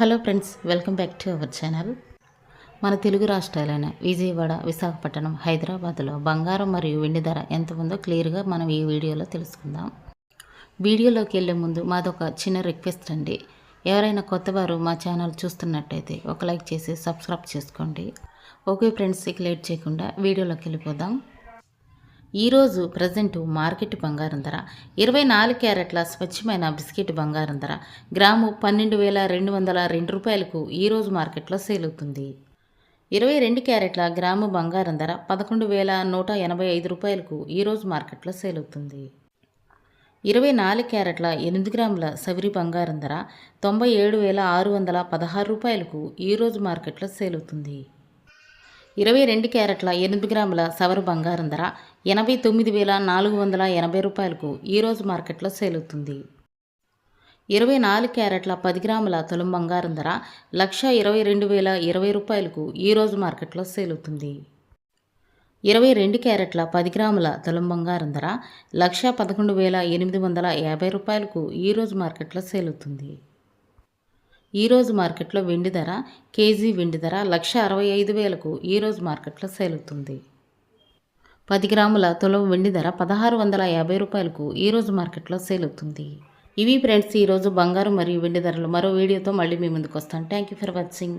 Hello friends, welcome back to our channel. మన తెలుగు రాష్ట్రాలైన విజయవాడ, విశాఖపట్నం, హైదరాబాద్లో బంగారం మరియు వెండి ధర ఎంత ఉందో క్లియర్గా మనం ఈ వీడియోలో తెలుసుకుందాం. వీడియోలోకి వెళ్ళే ముందు మాదొక చిన్న రిక్వెస్ట్ అండి. ఎవరైనా కొత్తవారు మా ఛానల్ చూస్తున్నట్టయితే ఒక లైక్ చేసి సబ్స్క్రైబ్ చేసుకోండి. ఓకే ఫ్రెండ్స్, ఇక లేట్ చేయకుండా వీడియోలోకి వెళ్ళిపోదాం. ఈరోజు ప్రజెంటు మార్కెట్ బంగారం ధర 24 క్యారెట్ల స్వచ్ఛమైన బిస్కెట్ బంగారం ధర గ్రాము 12,202 రూపాయలకు ఈరోజు మార్కెట్లో సేల్ అవుతుంది. 22 క్యారెట్ల గ్రాము బంగారం ధర 11,185 రూపాయలకు ఈరోజు మార్కెట్లో సేల్ అవుతుంది. 24 క్యారెట్ల 8 గ్రాముల సవిరి బంగారం ధర 97,616 రూపాయలకు ఈరోజు మార్కెట్లో సేల్ అవుతుంది. 22 క్యారెట్ల 8 గ్రాముల సవరు బంగారం ధర 89,480 రూపాయలకు ఈరోజు మార్కెట్లో సేల్ అవుతుంది. 24 క్యారెట్ల 10 గ్రాముల తులం బంగారం ధర 1,22,020 రూపాయలకు ఈరోజు మార్కెట్లో సేల్ అవుతుంది. 22 క్యారెట్ల 10 గ్రాముల తులం బంగారం ధర 1,11,850 రూపాయలకు ఈరోజు మార్కెట్లో సేల్ అవుతుంది. ఈరోజు మార్కెట్లో వెండి ధర కేజీ వెండి ధర 1,65,000కు ఈరోజు మార్కెట్లో సేల్ అవుతుంది. 10 గ్రాముల తులం వెండి ధర 1,650 రూపాయలకు ఈరోజు మార్కెట్లో సేల్ అవుతుంది. ఇవి ఫ్రెండ్స్ ఈరోజు బంగారం మరియు వెండి ధరలు. మరో వీడియోతో మళ్ళీ మీ ముందుకు వస్తాను. Thank you for watching.